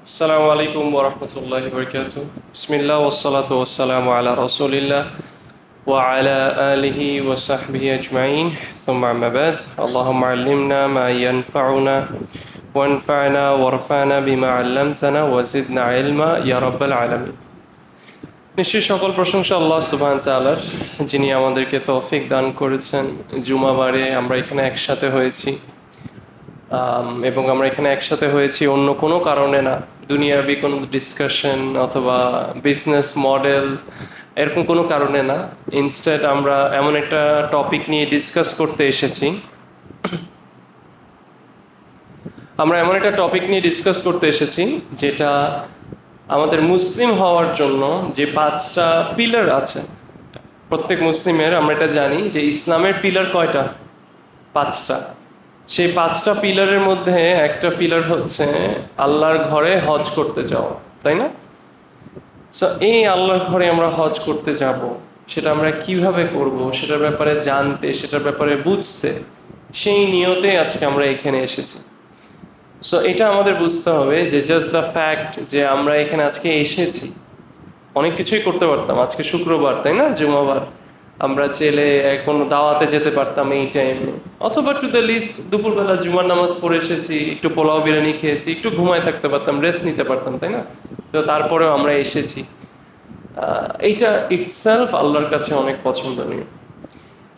আসসালামু আলাইকুম ওয়া রাহমাতুল্লাহি ওয়া বারাকাতুহু। বিসমিল্লাহ ওয়াসসালাতু ওয়াসসালামু আলা রাসূলিল্লাহ ওয়া আলা আলিহি ওয়া সাহবিহি আজমাইন। সুম্মা আম্মা বাদ। আল্লাহুম্মা আল্লিমনা মা ইয়ানফাউনা ওয়ানফা'না ওয়ারফা'না বিমা 'আল্লামতানা ওয়া জিদনা ইলমা ইয়া রাব্বাল আলামিন। নিশ্চয়ই সকল প্রশংসা আল্লাহ সুবহানাহু ওয়া তাআলার, যিনি আমাদেরকে তৌফিক দান করেছেন জুমাবারে আমরা এখানে একসাথে হয়েছি। এবং আমরা এখানে একসাথে হয়েছি অন্য কোনো কারণে না, দুনিয়াবি কোনো ডিসকাশন অথবা বিজনেস মডেল এরকম কোনো কারণে না। ইনস্টেড আমরা এমন একটা টপিক নিয়ে ডিসকাস করতে এসেছি। যেটা আমাদের মুসলিম হওয়ার জন্য যে 5টা পিলার আছে। প্রত্যেক মুসলিমের আমরা এটা জানি যে ইসলামের পিলার কয়টা? 5টা। সেই 5টা পিলারের মধ্যে একটা পিলার হচ্ছে আল্লাহর ঘরে হজ করতে যাওয়া, তাই না? সো এই আল্লাহর ঘরে আমরা হজ করতে যাব, সেটা আমরা কিভাবে করব, সেটার ব্যাপারে জানতে, সেটার ব্যাপারে বুঝতে, সেই নিয়তে আজকে আমরা এখানে এসেছি। সো এটা আমাদের বুঝতে হবে যে জাস্ট দ্য ফ্যাক্ট যে আমরা এখানে আজকে এসেছি, অনেক কিছুই করতে পারতাম। আজকে শুক্রবার, তাই না, জুমাবার, আমরা চেলে কোনো দাওয়াতে যেতে পারতাম এই টাইমে, অথবা টু দ্য লিস্ট দুপুরবেলা জুমার নামাজ পড়ে এসেছি, একটু পোলাও বিরিয়ানি খেয়েছি, একটু ঘুমায় থাকতে পারতাম, রেস্ট নিতে পারতাম, তাই না? তো তারপরেও আমরা এসেছি। এইটা ইটসেলফ আল্লাহর কাছে অনেক পছন্দনীয়।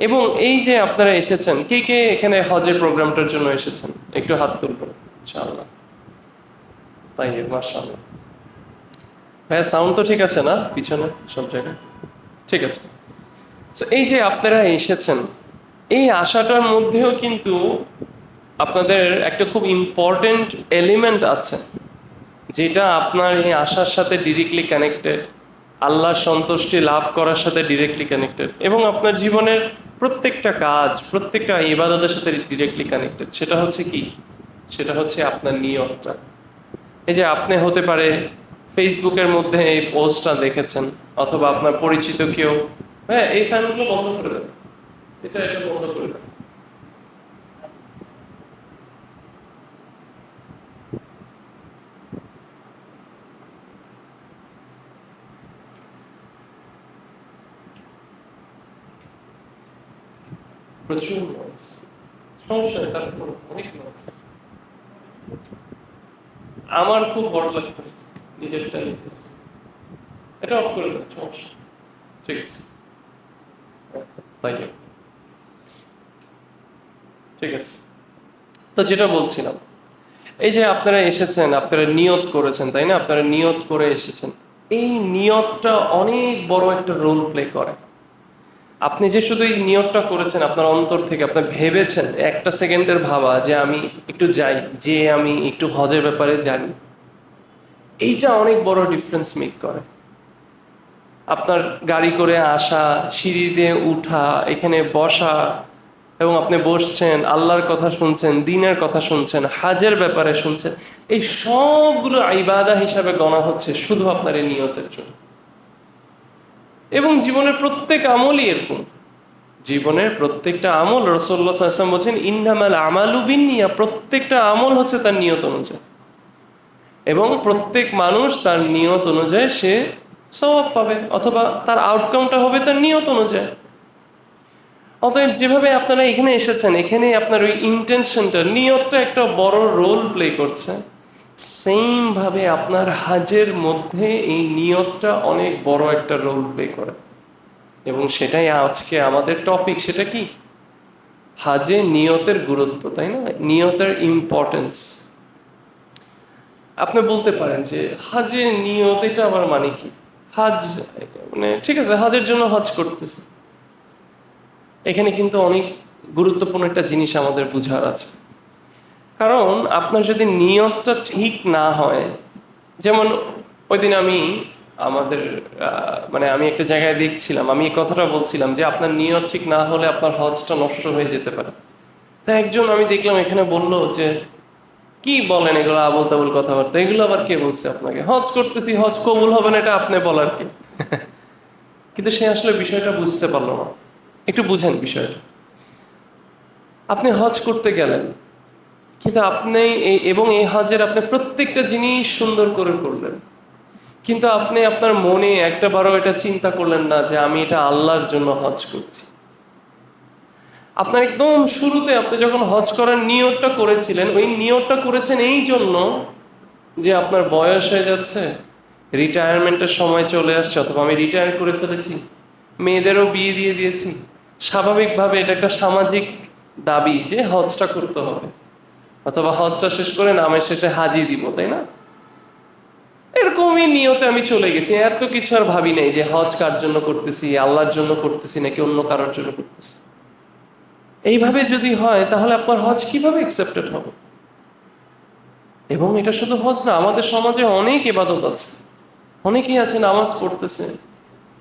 এবং এই যে আপনারা এসেছেন, কে কে এখানে হজের প্রোগ্রামটার জন্য এসেছেন একটু হাত তুলবেন ইনশাআল্লাহ। তাই, মাশাআল্লাহ। ভাইয়া সাউন্ড তো ঠিক আছে না পিছনে সব জায়গায়? ঠিক আছে। তো এই যে আপনারা এসেছেন, এই আশাটার মধ্যেও কিন্তু আপনাদের একটা খুব ইম্পর্টেন্ট এলিমেন্ট আছে, যেটা আপনার এই আশার সাথে ডিরেক্টলি কানেক্টেড, আল্লাহর সন্তুষ্টি লাভ করার সাথে ডিরেক্টলি কানেক্টেড, এবং আপনার জীবনের প্রত্যেকটা কাজ, প্রত্যেকটা ইবাদতের সাথে ডিরেক্টলি কানেক্টেড। সেটা হচ্ছে কি? সেটা হচ্ছে আপনার নিয়তটা। এই যে আপনি হতে পারে ফেসবুকের মধ্যে এই পোস্টটা দেখেছেন, অথবা আপনার পরিচিত কেউ, হ্যাঁ, এই ফ্যানগুলো বন্ধ করে দেন, এটা বন্ধ করে দেন। প্রচুর নয়েস, সমস্যা নেই, তারপর অনেক নয়েস। আমার খুব বড় লাগতেছে নিজেরটা নিজে, এটা অফ করে দেন, সমস্যা। ঠিক আছে, তাই ঠিক আছে। তো যেটা বলছিলাম, এই যে আপনারা এসেছেন, আপনারা নিয়ত করেছেন, তাই না? আপনারা নিয়ত করে এসেছেন। এই নিয়তটা অনেক বড় একটা রোল প্লে করে। আপনি যে শুধু এই নিয়তটা করেছেন আপনার অন্তর থেকে, আপনি ভেবেছেন একটা সেকেন্ডের ভাবা যে আমি একটু যাই, যে আমি একটু হজের ব্যাপারে জানি, এইটা অনেক বড় ডিফারেন্স মেক করে। আপনার গাড়ি করে আসা, সিঁড়ি দিয়ে উঠা, এখানে বসা, এবং আপনি বসছেন, আল্লাহর কথা শুনছেন, দ্বীনের কথা শুনছেন, হাজের ব্যাপারে শুনছেন, এই সবগুলো ইবাদা হিসাবে গণা হচ্ছে শুধু আপনার এই নিয়তের জন্য। এবং জীবনের প্রত্যেক আমলই এরকম। জীবনের প্রত্যেকটা আমল, রাসূলুল্লাহ সাল্লাল্লাহু আলাইহি ওয়াসাল্লাম বলেছেন ইন্নামাল আমালু বিন্নিয়াত, প্রত্যেকটা আমল হচ্ছে তার নিয়ত অনুযায়ী, এবং প্রত্যেক মানুষ তার নিয়ত অনুযায়ী সে সওয়াব পাবে, অথবা তার আউটকামটা হবে তার নিয়ত অনুযায়ী। অতএব যেভাবে আপনারা এখানে এসেছেন, এখানে আপনার ওই ইন্টেনশনটা, নিয়তটা একটা বড় রোল প্লে করছে। সেম ভাবে আপনার হাজের মধ্যে এই নিয়তটা অনেক বড় একটা রোল প্লে করে, এবং সেটাই আজকে আমাদের টপিক। সেটা কি? হাজে নিয়তের গুরুত্ব, তাই না? নিয়তের ইম্পর্টেন্স। আপনি বলতে পারেন যে হাজে নিয়ত, এটা আবার মানে কি? হাজ মানে ঠিক আছে, হাজের জন্য হজ করতেছে। এখানে কিন্তু অনেক গুরুত্বপূর্ণ একটা জিনিস আমাদের বুঝার আছে। কারণ আপনার যদি নিয়তটা ঠিক না হয়, যেমন ওই দিন আমি আমাদের মানে আমি একটা জায়গায় দেখছিলাম, আমি এই কথাটা বলছিলাম যে আপনার নিয়ত ঠিক না হলে আপনার হজটা নষ্ট হয়ে যেতে পারে। তা একজন আমি দেখলাম এখানে বলল যে কি বলেন এগুলো, আবল তাবল কথাবার্তা, এগুলো আবার কে বলছে আপনাকে? হজ করতেছি, হজ কবুল হবে না, এটা আপনি বলার কে? কিন্তু সে আসলে বিষয়টা বুঝতে পারলো না। একটু বুঝেন বিষয়টা। আপনি হজ করতে গেলেন, কিন্তু আপনি এই হজের আপনি প্রত্যেকটা জিনিস সুন্দর করে করলেন, কিন্তু আপনি আপনার মনে একটাবারও এটা চিন্তা করলেন না যে আমি এটা আল্লাহর জন্য হজ করছি। আপনার একদম শুরুতে আপনি যখন হজ করার নিয়তটা করেছিলেন, ওই নিয়তটা করেছেন এই জন্য যে আপনার বয়স হয়ে যাচ্ছে, রিটায়ারমেন্টের সময় চলে আসছে, অথবা আমি রিটায়ার করে ফেলেছি, মেয়েদেরও বিয়ে দিয়ে দিয়েছি, স্বাভাবিকভাবে এটা একটা সামাজিক দাবি যে হজটা করতে হবে, অথবা হজটা শেষ করে নামের শেষে হাজি দিব, তাই না? এরকমই নিয়তে আমি চলে গেছি, এত কিছু আর ভাবি নাই যে হজ কার জন্য করতেছি, আল্লাহর জন্য করতেছি নাকি অন্য কারোর জন্য করতেছি। এইভাবে যদি হয় তাহলে আপনার হজ কিভাবে অ্যাকসেপ্টেড হবে? এবং এটা শুধু হজ না, আমাদের সমাজে অনেক ইবাদত আছে। অনেকেই আছে নামাজ পড়তেছে,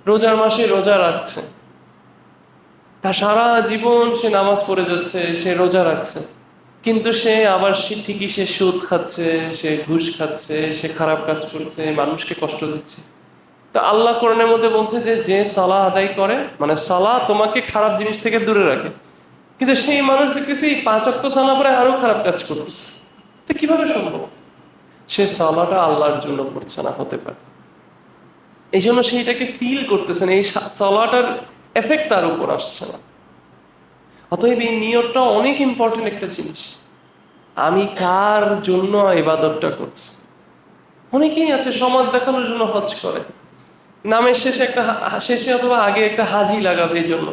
রোজার মাসে রোজা রাখছে, তা সারা জীবন সে নামাজ পড়ে যাচ্ছে, সে রোজা রাখছে, কিন্তু সে আবার ঠিকই সে সুদ খাচ্ছে, সে ঘুষ খাচ্ছে, সে খারাপ কাজ করছে, মানুষকে কষ্ট দিচ্ছে। তো আল্লাহ কোরআনের মধ্যে বলছে যে যে সালাহ আদায় করে, মানে সালাহ তোমাকে খারাপ জিনিস থেকে দূরে রাখে, কিন্তু সেই মানুষ দেখতেছি 5 ওয়াক্ত সালাহ পরে আরো খারাপ কাজ করতেছে। এটা কিভাবে সম্ভব? সে সালাহটা আল্লাহর জন্য করছে না, হতে পারে এই জন্য সেইটাকে ফিল করতেছেন, এই সালাহটার এফেক্ট তার উপর আসছে না। অতএব এই নিয়তটা অনেক ইম্পর্টেন্ট একটা জিনিস। আমি কার জন্য ইবাদতটা করছি? অনেকেই আছে সমাজ দেখানোর জন্য হজ করে, নামের শেষে শেষে অথবা আগে একটা হাজি লাগাবে এই জন্য,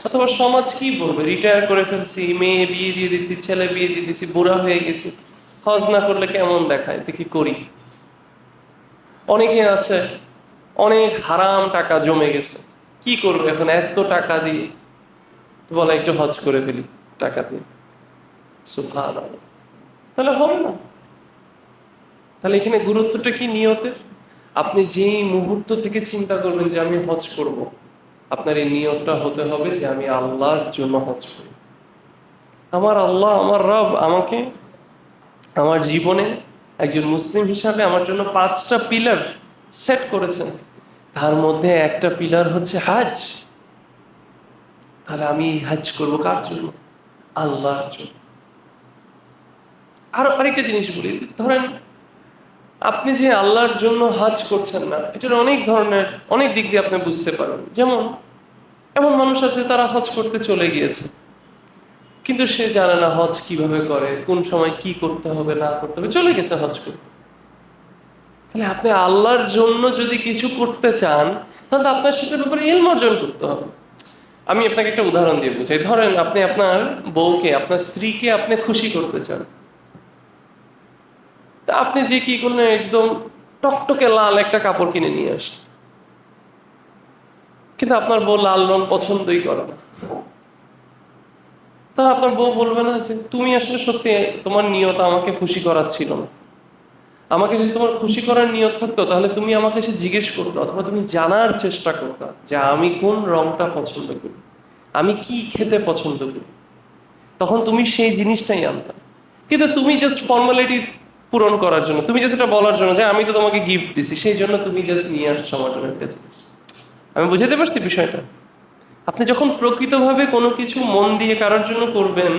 অথবা সমাজ কি বলবে, রিটায়ার করে ফেলছি, মেয়ে বিয়ে দিয়ে দিচ্ছি, ছেলে বিয়ে দিয়ে দিচ্ছি, বুড়া হয়ে গেছি, হজ না করলে কেমন দেখায়, দেখি করি। অনেকে আছে অনেক হারাম টাকা জমে গেছে, কি করবে এখন এত টাকা দিয়ে? তো বলে একটু হজ করে ফেলি টাকা দিয়ে। সুবহানাল্লাহ। তাহলে হবে না। তাহলে এখানে গুরুত্বটা কি নিয়তের? আপনি যেই মুহূর্ত থেকে চিন্তা করবেন যে আমি হজ করব, আপনার এই নিয়তটা হতে হবে যে আমি আল্লাহর জন্য হজ করি। আমার আল্লাহ, আমার রব আমাকে আমার জীবনে একজন মুসলিম হিসাবে আমার জন্য 5টা পিলার সেট করেছেন, তার মধ্যে একটা পিলার হচ্ছে হজ। তাহলে আমি হজ করব কার জন্য? আল্লাহর জন্য। আর আরেকটা জিনিস বলি, ধরেন আপনি যে আল্লাহর জন্য হজ করছেন না, এটার অনেক ধরনের অনেক দিক দিয়ে আপনি বুঝতে পারেন। যেমন এমন মানুষ আছে তারা হজ করতে চলে গিয়েছে, কিন্তু সে জানে না হজ কিভাবে করে, কোন সময় কি করতে হবে না করতে হবে, চলে গেছে হজ করতে। তাহলে আপনি আল্লাহর জন্য যদি কিছু করতে চান, তাহলে আপনার সেটার ব্যাপারে ইলম অর্জন করতে হবে। আমি আপনাকে একটা উদাহরণ দিয়ে বুঝাই। ধরেন আপনি আপনার বউকে, আপনার স্ত্রীকে আপনি খুশি করতে চান, তা আপনি যে কি করলেন, একদম টকটকে লাল একটা কাপড় কিনে নিয়ে আসেন, কিন্তু আপনার বউ লাল রং পছন্দই করে না। তা আপনার বউ বলবে না যে তুমি আসলে সত্যি তোমার নিয়ত আমাকে খুশি করার ছিল না, আমাকে যদি তোমার খুশি করার নিয়ত থাকতো তাহলে তুমি আমাকে এসে জিজ্ঞেস করতো, অথবা তুমি জানার চেষ্টা করতে যে আমি কোন রংটা পছন্দ করি, আমি কি খেতে পছন্দ করি, তখন তুমি সেই জিনিসটাই আনতা। কিন্তু তুমি জাস্ট ফর্মালিটি পূরণ করার জন্য, তুমি জাস্ট এটা বলার জন্য যে আমি তো তোমাকে গিফট দিছি, সেই জন্য তুমি জাস্ট নিয়ে আসছো আমার জন্য একটা জিনিস। আমি বুঝাতে পারছি বিষয়টা? আপনি যখন প্রকৃতভাবে কোনো কিছু মন দিয়ে কারোর জন্য করবেন,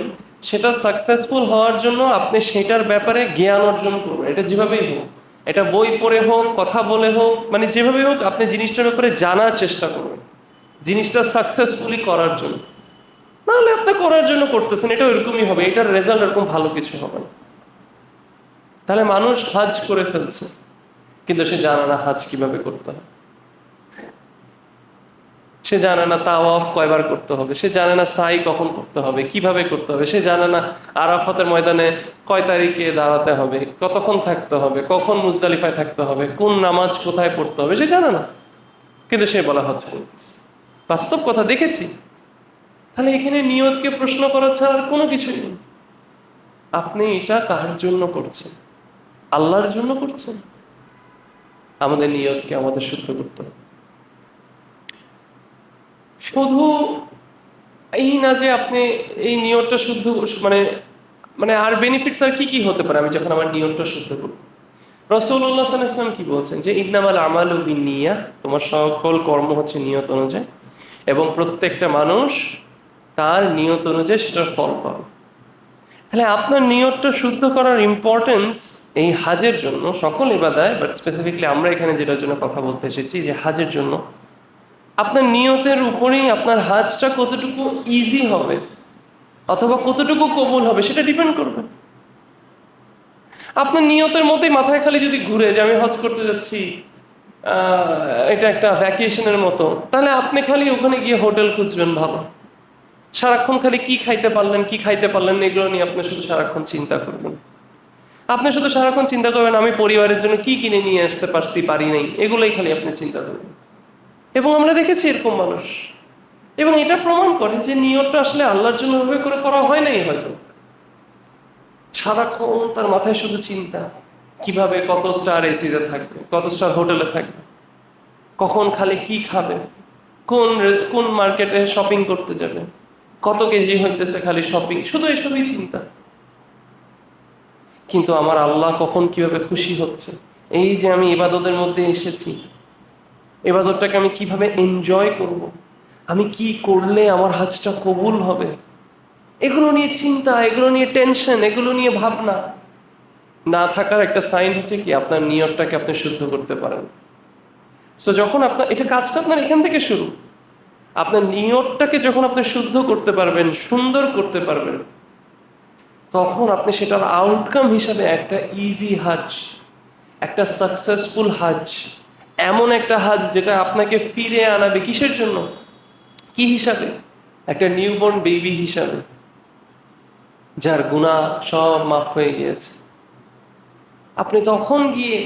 সেটা সাকসেসফুল হওয়ার জন্য আপনি সেটার ব্যাপারে জ্ঞান অর্জন করবেন। এটা যেভাবেই হোক, এটা বই পড়ে হোক, কথা বলে হোক, মানে যেভাবে হোক আপনি জিনিসটার ব্যাপারে জানার চেষ্টা করবেন, জিনিসটা সাকসেসফুলি করার জন্য। নাহলে আপনি করার জন্য করতেছেন, এটা ওইরকমই হবে, এটার রেজাল্ট এরকম ভালো কিছু হবে না। তাহলে মানুষ হজ করে ফেলছে, কিন্তু সে জানে না হজ কিভাবে করতে হয়, সে জানে না তাওয়াফ কয়বার করতে হবে, সে জানে না সাই কখন করতে হবে, কিভাবে করতে হবে, সে জানে না আরাফাতের ময়দানে কয় তারিখে দাঁড়াতে হবে, কতক্ষণ থাকতে হবে, কখন মুজদালিফায় থাকতে হবে, কোন নামাজ কোথায় পড়তে হবে, সে জানে না, কিন্তু সে বলা হজ করতেছে। বাস্তব কথা দেখেছি। তাহলে এখানে নিয়তকে প্রশ্ন করা ছাড়া আর কোনো কিছুই নেই। আপনি এটা কার জন্য করছেন? আল্লাহর জন্য করছেন। আমাদের নিয়তকে আমাদের শুদ্ধ করতে হবে। শুধু এই না যে আপনি এই নিয়তটা শুদ্ধ, মানে মানে আর বেনিফিটস আর কি কি হতে পারে আমি যখন আমার নিয়তটা শুদ্ধ করব? রাসূলুল্লাহ সাল্লাল্লাহু আলাইহি ওয়াসাল্লাম কি বলছেন যে ইন্নামাল আমালু বিন্নিয়াত, তোমার সকল কর্ম হচ্ছে নিয়ত অনুযায়ী, এবং প্রত্যেকটা মানুষ তার নিয়ত অনুযায়ী সেটার ফল পাবে। তাহলে আপনার নিয়তটা শুদ্ধ করার ইম্পর্টেন্স এই হাজের জন্য, সকল ইবাদায়, বাট স্পেসিফিকলি আমরা এখানে যেটার জন্য কথা বলতে এসেছি যে হাজের জন্য, আপনার নিয়তের উপরেই আপনার হাজটা কতটুকু ইজি হবে অথবা কতটুকু কবুল হবে সেটা ডিপেন্ড করবে। আপনার নিয়তের মধ্যেই মাথায় খালি যদি ঘুরে যে আমি হজ করতে যাচ্ছি, এটা একটা ভ্যাকেশনের মতো, তাহলে আপনি খালি ওখানে গিয়ে হোটেল খুঁজবেন ভালো, সারাক্ষণ খালি কি খাইতে পারলেন এগুলো নিয়ে আপনি শুধু সারাক্ষণ চিন্তা করবেন। আপনি শুধু সারাক্ষণ চিন্তা করবেন আমি পরিবারের জন্য কি কিনে নিয়ে আসতে পারি নাই, এগুলোই খালি আপনি চিন্তা করবেন। এবং আমরা দেখেছি এরকম মানুষ, এবং এটা প্রমাণ করে যে নিয়তটা আসলে আল্লাহর জন্য ভাবে করে করা হয় নাই হয়তো। সারাক্ষণ তার মাথায় শুধু চিন্তা, কিভাবে কত স্টার এসিতে থাকবে, কত স্টার হোটেলে থাকবে, কখন খালি কি খাবে, কোন মার্কেটে শপিং করতে যাবে, কত কেজি হইতেছে খালি শপিং, শুধু এসবই চিন্তা। কিন্তু আমার আল্লাহ কখন কিভাবে খুশি হচ্ছে, এই যে আমি ইবাদতের মধ্যে এসেছি, ইবাদতটাকে আমি কিভাবে এনজয় করব, আমি কি করলে আমার হজটা কবুল হবে, এগুলো নিয়ে চিন্তা, এগুলো নিয়ে টেনশন, এগুলো নিয়ে ভাবনা না থাকার একটা সাইন হচ্ছে কি আপনার নিয়তটাকে আপনি শুদ্ধ করতে পারেন। সো যখন আপনার এটা কাজটা আপনার এখান থেকে শুরু, আপনার নিয়তটাকে যখন আপনি শুদ্ধ করতে পারবেন, সুন্দর করতে পারবেন, তখন আপনি সেটার আউটকাম হিসাবে একটা ইজি হাজ, একটা সাকসেসফুল হাজ, এমন একটা হাজ যেটা আপনাকে ফিরে আনাবে কিসের জন্য, কি হিসাবে, একটা নিউবর্ন বেবি হিসাবে, যার গুনাহ সব মাফ হয়ে গিয়েছে। আপনি তখন গিয়ে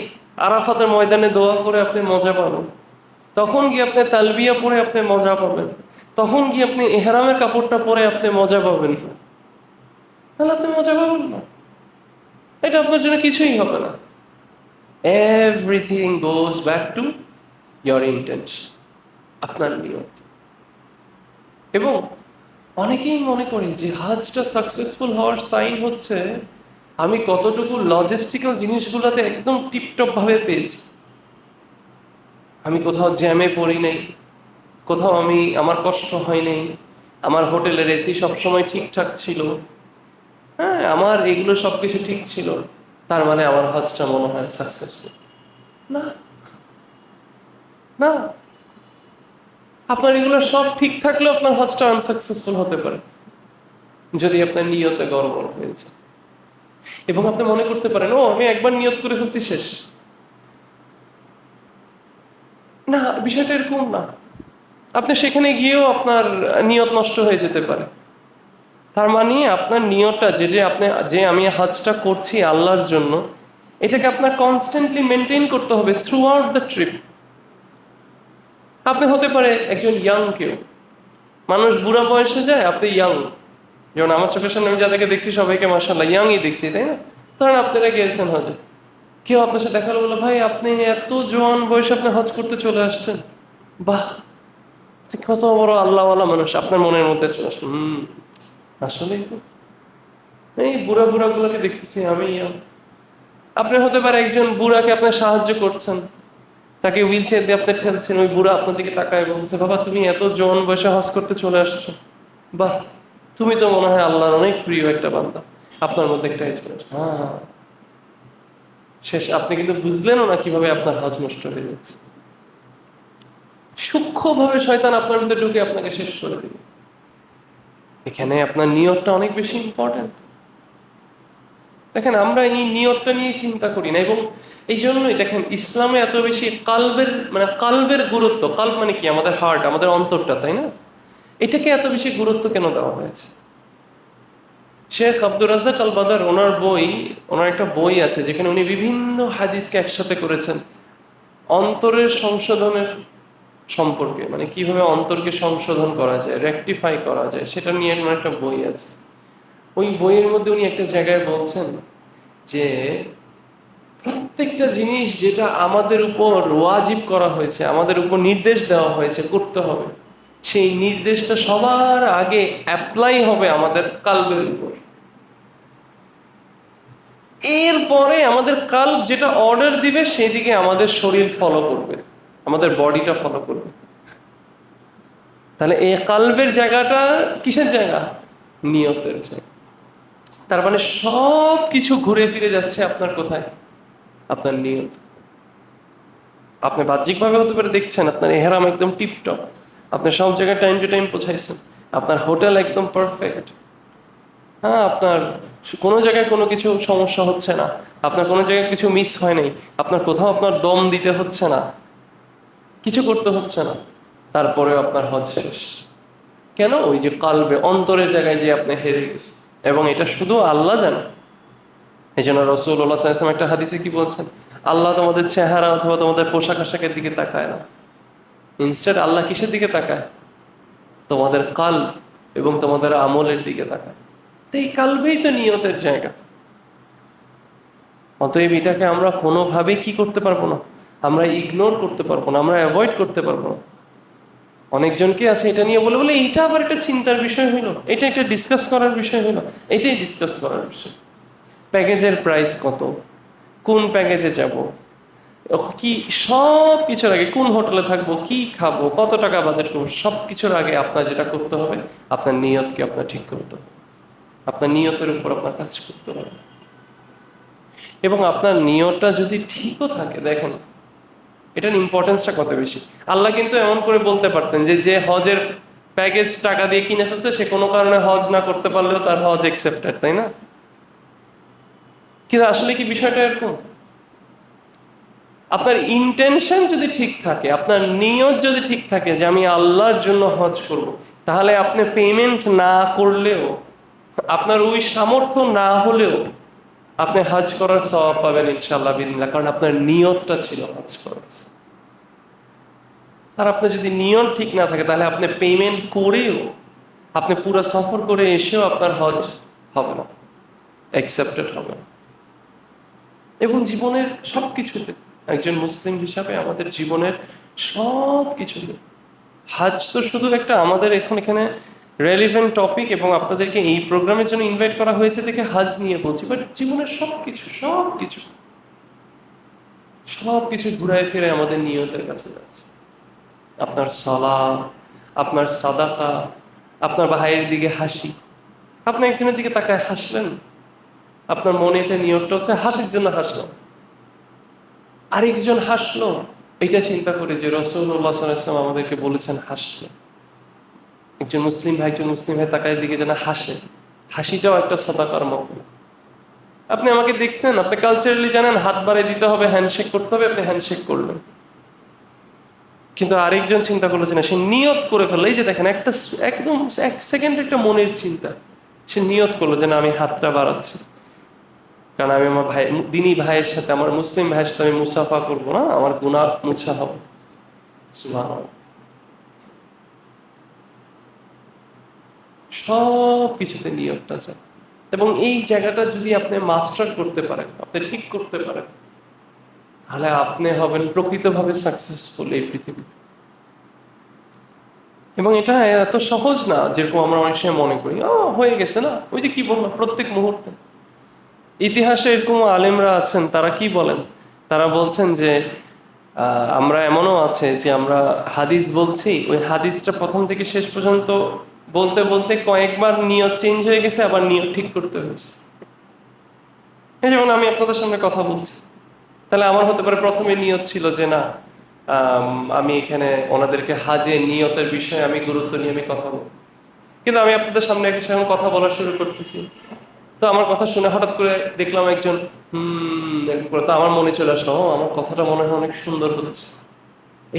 আরাফাতের ময়দানে দোয়া করে আপনি মজা পাবেন, তখন গিয়ে আপনি তালবিয়া পরে আপনি মজা পাবেন, তখন গিয়ে আপনি এহরামের কাপড়টা পরে আপনি মজা পাবেন। তাহলে আপনি মজা পাবেন না, এটা আপনার জন্য কিছুই হবে না। Everything goes back to your intention, আপনার নিয়ত। এবং অনেকেই মনে করে যে হাজটা সাকসেসফুল হওয়ার সাইন হচ্ছে আমি কতটুকু লজিস্টিক্যাল জিনিসগুলোতে একদম টিপটপ ভাবে পেয়েছি, আমি কোথাও জ্যামে পড়ি নাই, কোথাও আমার কষ্ট হয় নাই, আমার হোটেলের এসি সবসময় ঠিকঠাক ছিল, হ্যাঁ আমার এগুলো সবকিছু ঠিক ছিল, তার মানে আমার হজটা মনে হয় সাকসেসফুল। না, না, আপনার এগুলো সব ঠিক থাকলেও আপনার হজটা আনসাকসেসফুল হতে পারে যদি আপনার নিয়তে গড়বড় হয়েছে। এবং আপনি মনে করতে পারেন ও আমি একবার নিয়ত করে ফেলছি শেষ। না, বিষয়টা এরকম না। আপনি সেখানে গিয়েও আপনার নিয়ত নষ্ট হয়ে যেতে পারে। তার মানে আপনার নিয়তটা যে আমি হজটা করছি আল্লাহর জন্য, এটাকে আপনার কনস্ট্যান্টলি মেনটেন করতে হবে থ্রু আউট দ্য ট্রিপ। আপনি হতে পারে একজন ইয়াং কেউ, মানুষ বুড়া বয়সে যায়, আপনি ইয়াং, যেমন আমার চোখের সামনে আমি যাদেরকে দেখছি সবাইকে মাশাআল্লাহ ইয়াংই দেখছি, তাই না? ধরেন আপনারা গিয়েছেন হজে, কেউ আপনার সাথে দেখা হলো, বললো ভাই আপনি এত জোয়ান বয়সে আপনি হজ করতে চলে আসছেন, বাহ কত বড় আল্লাহওয়ালা মানুষ, আপনার মনের মধ্যে চলে আসলো আসলেই তো এই বুড়া গুলোকে দেখতেছি আমি ইয়াং। আপনি হতে পারে একজন বুড়াকে আপনি সাহায্য করছেন, তাকে হুইল চেয়ার দিয়ে আপনি ঠেলছেন, ওই বুড়া আপনার দিকে তাকায় বলছে বাবা তুমি এত জোয়ান বয়সে হজ করতে চলে আসছো, বাহ তুমি তো মনে হয় আল্লাহর অনেক প্রিয় একটা বান্দা, আপনার মধ্যে একটা চলে আসে। হ্যাঁ, শেষ, আপনি কিন্তু বুঝলেনও না কিভাবে আপনার হজ নষ্ট হয়ে যাচ্ছে। সূক্ষ্মভাবে শয়তান আপনার মধ্যে ঢুকে আপনাকে শেষ করে দেবে। এখানে আপনার নিয়তটা অনেক বেশি ইম্পর্টেন্ট। দেখেন আমরা এই নিয়তটা নিয়ে চিন্তা করি না, এবং এই জন্যই দেখেন ইসলামে এত বেশি কালবের গুরুত্ব। কালব মানে কি? আমাদের হার্ট, আমাদের অন্তরটা, তাই না? এটাকে এত বেশি গুরুত্ব কেন দেওয়া হয়েছে? শেখ আব্দুর রাজ্জাক আল বাদার ওনার একটা বই আছে যেখানে উনি বিভিন্ন হাদিসকে একসাথে করেছেন অন্তরের সংশোধনের সম্পর্কে, মানে কিভাবে অন্তরকে সংশোধন করা যায়, রেকটিফাই করা যায়, সেটা নিয়ে ওনার একটা বই আছে। ওই বইয়ের মধ্যে উনি একটা জায়গায় বলছেন যে প্রত্যেকটা জিনিস যেটা আমাদের উপর ওয়াজিব করা হয়েছে, আমাদের উপর নির্দেশ দেওয়া হয়েছে করতে হবে, সেই নির্দেশটা সবার আগে অ্যাপ্লাই হবে আমাদের কালবের উপর। এরপরে আমাদের কালব যেটা অর্ডার দিবে সেদিকে আমাদের শরীর ফলো করবে, আমাদের বডিটা ফলো করবে। তাহলে এই কালবের জায়গাটা কিসের জায়গা? নিয়তের জায়গা। তার মানে সব কিছু ঘুরে ফিরে যাচ্ছে আপনার কোথায়? আপনার নিয়ত। আপনি বাহ্যিকভাবে হতে পারে দেখছেন আপনার এহরাম একদম টিপটপ, আপনি সব জায়গায় টাইম টু টাইম পৌঁছাইছেন, আপনার হোটেল একদম পারফেক্ট, হ্যাঁ, আপনার কোনো জায়গায় কোনো কিছু সমস্যা হচ্ছে না, আপনার কোনো জায়গায় কিছু মিস হয় নাই, আপনার কোথাও আপনার দম দিতে হচ্ছে না, কিছু করতে হচ্ছে না, তারপরেও আপনার হজ শেষ। কেন? ওই যে কালবে, অন্তরের জায়গায় যে আপনি হেরে গেছেন, এবং এটা শুধু আল্লাহ জানে। এই জন্য রাসূলুল্লাহ সাল্লাল্লাহু আলাইহি ওয়াসাল্লাম একটা হাদিসে কি বলছেন? আল্লাহ তোমাদের চেহারা অথবা তোমাদের পোশাক আশাকের দিকে তাকায় না, ইনস্টেড আল্লাহ কিসের দিকে তাকায়? তোমাদের কালব এবং তোমাদের আমলের দিকে তাকায়। তো এই কালবেই তো নিয়তের জায়গা। অতএব এটাকে আমরা কোনোভাবেই কি করতে পারবো না, আমরা ইগনোর করতে পারবো না, আমরা অ্যাভয়েড করতে পারবো না। অনেকজনকে আছে এটা নিয়ে বলে বলে এইটা আবার একটা চিন্তার বিষয় হইলো, এটা একটা ডিসকাস করার বিষয় হইলো, এটাই ডিসকাস করার বিষয়। প্যাকেজের প্রাইস কত, কোন প্যাকেজে যাব, কি, সব কিছুর আগে কোন হোটেলে থাকবো, কি খাবো, কত টাকা বাজেট করবো, সব কিছুর আগে আপনার যেটা করতে হবে, আপনার নিয়তকে আপনার ঠিক করতে হবে, আপনার নিয়তের উপর আপনার কাজ করতে হবে। এবং আপনার নিয়তটা যদি ঠিকও থাকে, দেখেন এটার ইম্পর্টেন্সটা কত বেশি। আল্লাহ কিন্তু এমন করে বলতে পারতেন যে যে হজের প্যাকেজ টাকা দিয়ে কিনে ফেলছে সে কোনো কারণে হজ না করতে পারলেও তার হজ একসেপ্টেড, তাই না? কিন্তু আসলে কি বিষয়টা এরকম? আপনার ইন্টেনশন যদি ঠিক থাকে, আপনার নিয়ত যদি ঠিক থাকে যে আমি আল্লাহর জন্য হজ করব, তাহলে আপনি পেমেন্ট না করলেও, আপনার ওই সামর্থ্য না হলেও আপনি হজ করার সওয়াব পাবেন ইনশাআল্লাহ বিদিনিল্লাহ, কারণ আপনার নিয়তটা ছিল হজ করার। আর আপনার যদি নিয়ত ঠিক না থাকে তাহলে আপনি পেমেন্ট করেও, আপনি পুরো সফর করে এসেও আপনার হজ হবে না, অ্যাকসেপ্টেড হবে না। এবং জীবনের সব কিছুতে, একজন মুসলিম হিসাবে আমাদের জীবনের সব কিছুতে হাজ তো শুধু একটা আমাদের এখানে রেলিভেন্ট টপিক, এবং আপনাদেরকে এই প্রোগ্রামের জন্য ইনভাইট করা হয়েছে দেখে হাজ নিয়ে বলছি, বাট জীবনের সব কিছু ঘুরায় ফিরে আমাদের নিয়তের কাছে যাচ্ছে। আপনার সালাত, আপনার সাদাকা, আপনার ভাইয়ের দিকে হাসি, আপনি একজনের দিকে তাকায় হাসলেন, আপনার মনে এটা নিয়তটা হচ্ছে হাসির জন্য হাসলাম, আরেকজন হাসলো, এটা চিন্তা করে যে রাসূলুল্লাহ সাল্লাল্লাহু আলাইহি ওয়াসাল্লাম আমাদেরকে বলেছেন হাসলে। একজন মুসলিম ভাই তাকায় দিকে যেন হাসে, হাসিটাও একটা সাদাকার মতো। আপনি আমাকে দেখছেন, আপনি কালচারালি জানেন হাত বাড়িয়ে দিতে হবে, হ্যান্ডশেক করতে হবে, আপনি হ্যান্ডশেক করলেন, কিন্তু আরেকজন চিন্তা করলো যে না, সে নিয়ত করে ফেললো। এই যে দেখেন, একদম 1 সেকেন্ড একটা মনের চিন্তা, সে নিয়ত করলো যে না, আমি হাতটা বাড়াচ্ছি, কারণ আমি আমার ভাই, দিনী ভাইয়ের সাথে, আমার মুসলিম ভাইয়ের সাথে আমি মুসাফা করবো না, আমার গুনাহ মুছা হবে। সুবহানাল্লাহ। সব কিছুতে নিয়তটা চাই, এবং এই জায়গাটা যদি আপনি মাস্টার করতে পারেন, আপনি ঠিক করতে পারেন, তাহলে আপনি হবেন প্রকৃতভাবে সাকসেসফুল এই পৃথিবীতে। এবং এটা এত সহজ না যেরকম আমরা অনেক সময় মনে করি, হয়ে গেছে না, ওই যে কি বললাম, প্রত্যেক মুহূর্তে। ইতিহাসে এরকম আলেমরা আছেন, তারা কি বলেন? তারা বলছেন যে আমরা এমনও আছে যে আমরা হাদিস বলছি, ওই হাদিসটা প্রথম থেকে শেষ পর্যন্ত বলতে বলতে কয়েকবার নিয়ত চেঞ্জ হয়ে গেছে, আবার নিয়ত ঠিক করতে হয়েছে। এই যেমন আমি আপনাদের সামনে কথা বলছি, তাহলে আমার হতে পারে প্রথমে নিয়ত ছিল যে না, আমি এখানে ওনাদেরকে হাজে নিয়তের বিষয়ে আমি গুরুত্ব নিয়ে আমি কথা বলবো, কিন্তু আমি আপনাদের সামনে একটা সেরকম কথা বলা শুরু করতেছি, তো আমার কথা শুনে হঠাৎ করে দেখলাম একজন এরকম করে, তো আমার মনে চলে আসলো, আমার কথাটা মনে হয় অনেক সুন্দর হচ্ছে,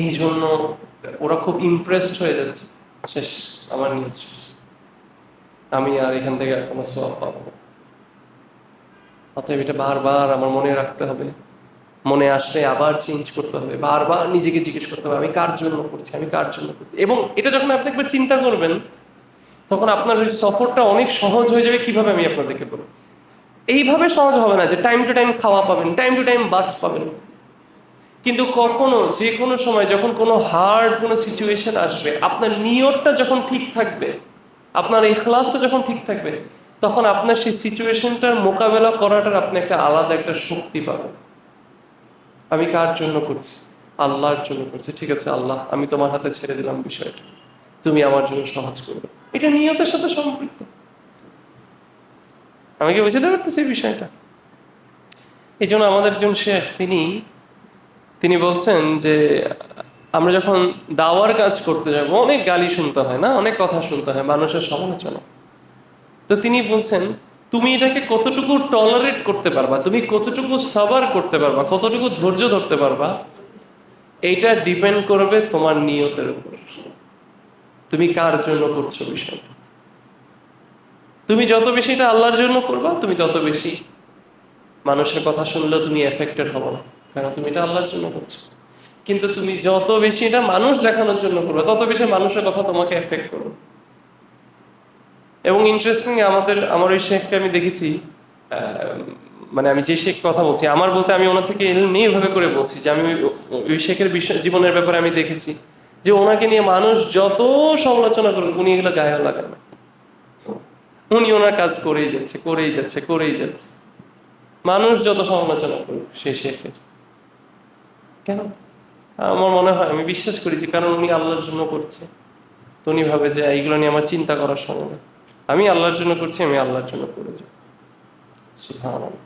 এই জন্য ওরা খুব ইমপ্রেসড হয়ে যাচ্ছে, শেষ, আমার নিয়ত শেষ, আমি আর এখান থেকে আর কোনো সওয়াব পাবো না। অতএব এটা বারবার আমার মনে রাখতে হবে, মনে আসলে আবার চেঞ্জ করতে হবে, বারবার নিজেকে জিজ্ঞেস করতে হবে আমি কার জন্য করছি, আমি কার জন্য করছি। এবং এটা যখন আপনি একবার চিন্তা করবেন, তখন আপনার ওই সফরটা অনেক সহজ হয়ে যাবে। কিভাবে আমি আপনাদেরকে বলবো, এইভাবে সহজ হবে না যে টাইম টু টাইম খাওয়া পাবেন, টাইম টু টাইম বাস পাবেন, কিন্তু কখনো যে কোনো সময় যখন কোনো হার্ড কোনো সিচুয়েশন আসবে, আপনার নিয়তটা যখন ঠিক থাকবে, আপনার ইখলাসটা যখন ঠিক থাকবে, তখন আপনার সেই সিচুয়েশনটার মোকাবেলা করাটার আপনি একটা আলাদা একটা শক্তি পাবেন। আমি কার জন্য করছি? আল্লাহর জন্য করছি। ঠিক আছে আল্লাহ, আমি তোমার হাতে ছেড়ে দিলাম বিষয়টা, তুমি আমার জন্য সহজ করবে। এটা নিয়তের সাথে সম্পৃক্ত। আমি কি বুঝতে পারতেছি বিষয়টা? এই জন্য আমাদের একজন শেখ তিনি বলছেন যে আমরা যখন দাওয়ার কাজ করতে যাব অনেক গালি শুনতে হয় না, অনেক কথা শুনতে হয়, মানুষের সমালোচনা। তো তিনি বলছেন তুমি এটাকে কতটুকু টলারেট করতে পারবা, তুমি কতটুকু সাবার করতে পারবা, কতটুকু ধৈর্য ধরতে পারবা, এইটা ডিপেন্ড করবে তোমার নিয়তের উপর। তুমি কার জন্য করছো বিষয়টা। তুমি যত বেশি এটা আল্লাহর জন্য করবা, তুমি তত বেশি মানুষের কথা শুনলেও তুমি এফেক্টেড হবো না, কারণ তুমি এটা আল্লাহর জন্য করছো। কিন্তু তুমি যত বেশি এটা মানুষ দেখানোর জন্য করবে, তত বেশি মানুষের কথা তোমাকে এফেক্ট করবে। এবং ইন্টারেস্টিং, আমার ওই শেখকে আমি দেখেছি, মানে আমি যে শেখ কথা বলছি, আমার বলতে আমি ওনার থেকে নিয়ে এভাবে করে বলছি যে আমি ওই শেখের জীবনের ব্যাপারে আমি দেখেছি যে ওনাকে নিয়ে মানুষ যত সমালোচনা করুক উনি এগুলো গায়ে লাগান না। উনি ওনার কাজ করেই যাচ্ছে, করেই যাচ্ছে, করেই যাচ্ছে। মানুষ যত সমালোচনা করুক সেই শেখের কেন, আমার মনে হয়, আমি বিশ্বাস করি যে কারণ উনি আল্লাহর জন্য করছে। তো উনি ভাবে যে এইগুলো নিয়ে আমার চিন্তা করার সময় নেই, আমি আল্লাহর জন্য করছি, আমি আল্লাহর জন্য করে যাব। সুবহানাল্লাহ।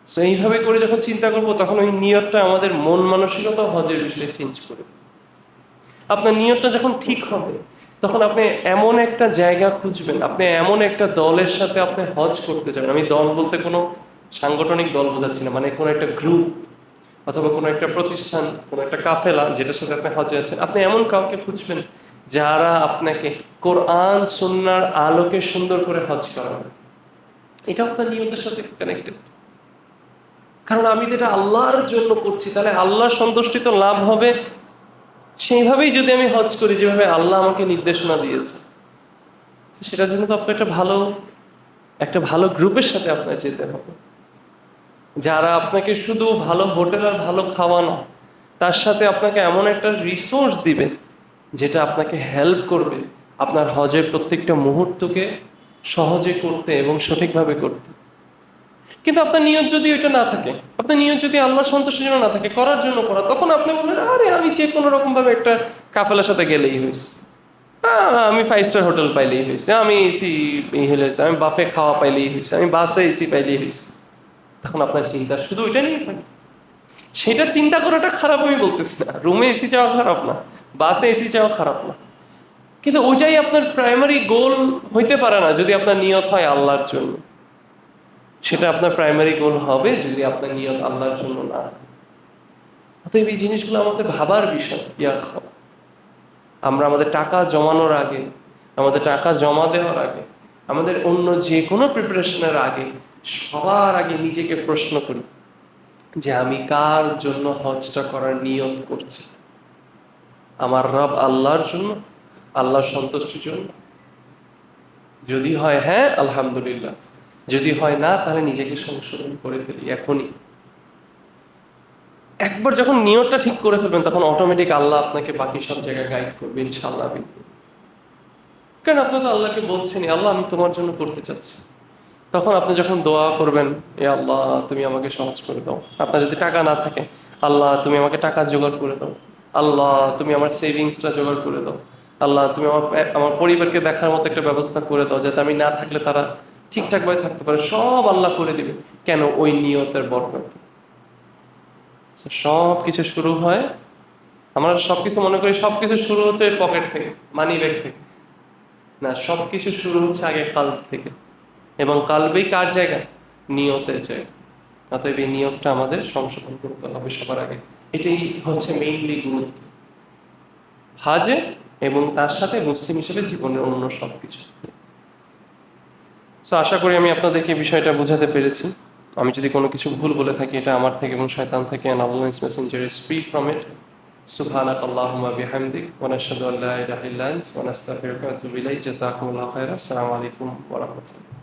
সো এইভাবে করে যখন চিন্তা করবো তখন ওই নিয়তটা আমাদের মন মানসিকতা হজের বিষয়ে চেঞ্জ করে। আপনার নিয়তটা যখন ঠিক হবে তখন আপনি এমন একটা জায়গা খুঁজবেন, আপনি এমন একটা দলের সাথে আপনি হজ করতে যাবেন। আমি দল বলতে কোনো সাংগঠনিক দল বোঝাচ্ছি না, মানে কোনো একটা গ্রুপ অথবা কোনো একটা প্রতিষ্ঠান, কোনো একটা কাফেলা যেটার সাথে আপনি হজে যাচ্ছেন, আপনি এমন কাউকে খুঁজবেন যারা আপনাকে কোরআন সুন্নাহর আলোকে সুন্দর করে হজ করাবে। এটা আপনার নিয়তের সাথে কানেক্টেড। কারণ আমি তো এটা আল্লাহর জন্য করছি, তাহলে আল্লাহর সন্তুষ্টি তো লাভ হবে। সেইভাবেই যদি আমি হজ করি যেভাবে আল্লাহ আমাকে নির্দেশনা দিয়েছে, সেটার জন্য তো আপনার একটা ভালো গ্রুপের সাথে আপনার যেতে হবে, যারা আপনাকে শুধু ভালো হোটেল আর ভালো খাওয়ানো, তার সাথে আপনাকে এমন একটা রিসোর্স দিবে যেটা আপনাকে হেল্প করবে আপনার হজের প্রত্যেকটা মুহূর্তকে সহজে করতে এবং সঠিকভাবে করতে। কিন্তু আপনার নিয়ত যদি ওইটা না থাকে, আপনার নিয়ত যদি আল্লাহর সন্তুষ্টির জন্য না থাকে, করার জন্য করা, তখন আপনি বলবেন আরে আমি যে কোনো রকম ভাবে একটা কাফেলার সাথে গেলেই হয়েছে, আমি 5 স্টার হোটেল পাইলেই হয়েছে, আমি এসি হয়েছে, আমি বাফে খাওয়া পাইলেই হয়েছে, আমি বাসে এসি পাইলেই হয়েছে। তখন আপনার চিন্তা শুধু ওইটা নিয়ে থাকে। সেটা চিন্তা করাটা খারাপ আমি বলতেছি না, রুমে এসি চাওয়া খারাপ না, বাসে এসি চাওয়া খারাপ না, কিন্তু ওইটাই আপনার প্রাইমারি গোল হইতে পারে না যদি আপনার নিয়ত হয় আল্লাহর জন্য। সেটা আপনার প্রাইমারি গোল হবে যদি আপনার নিয়ত আল্লাহর জন্য না। অতএব এই জিনিসগুলো আমাদের ভাবার বিষয়। আমরা আমাদের টাকা জমানোর আগে, আমাদের টাকা জমা দেওয়ার আগে, আমাদের অন্য যে কোনো প্রিপারেশনের আগে সবার আগে নিজেকে প্রশ্ন করি যে আমি কার জন্য হজটা করার নিয়ত করছি। আমার রব আল্লাহর জন্য, আল্লাহর সন্তুষ্টির জন্য? যদি হয় হ্যাঁ, আলহামদুলিল্লাহ। যদি হয় না, তাহলে নিজেকে সংশোধন করে ফেলি এখনই। একবার যখন নিয়তটা ঠিক করে ফেলবেন তখন অটোমেটিক আল্লাহ আপনাকে বাকি সব জায়গায় গাইড করবে ইনশাআল্লাহ। কারণ আপনি তো আল্লাহকে বলছেনই আল্লাহ আমি তোমার জন্য করতে চাচ্ছি। তখন আপনি যখন দোয়া করবেন, এ আল্লাহ তুমি আমাকে সহজ করে দাও। আপনার যদি টাকা না থাকে, আল্লাহ তুমি আমাকে টাকা জোগাড় করে দাও। আল্লাহ তুমি আমার সেভিংসটা জোগাড় করে দাও। আল্লাহ তুমি আমার পরিবারকে দেখার মতো একটা ব্যবস্থা করে দাও, যাতে আমি না থাকলে তারা ঠিকঠাকভাবে থাকতে পারে। সব আল্লাহ করে দিবে। কেন? ওই নিয়তের বরকত। সব কিছু শুরু হয়, আমরা সবকিছু মনে করি সবকিছু শুরু হচ্ছে পকেট থেকে, মানি ব্যাগ থেকে। না, সবকিছু শুরু হচ্ছে আগে কাল্ব থেকে, এবং কালবেই কার জায়গা? নিয়তের জায়গা। অতএব এই নিয়তটা আমাদের সংশোধন করতে হবে সবার আগে। এটাই হচ্ছে মেইনলি গুরুত্ব হাজে, এবং তার সাথে মুসলিম হিসেবে জীবনের অন্য সবকিছু। সো আশা করি আমি আপনাদেরকে বিষয়টা বোঝাতে পেরেছি। আমি যদি কোনো কিছু ভুল বলে থাকি, এটা আমার থেকে এবং শয়তান থেকে, and Allah is messenger is free from it. Subhanakallahumma bihamdik wa nashhadu an la ilaha illa anta wa nastaghfiruka wa atubu ilayk. Jazakumullahu khairan. Assalamu alaikum wa rahmatullah.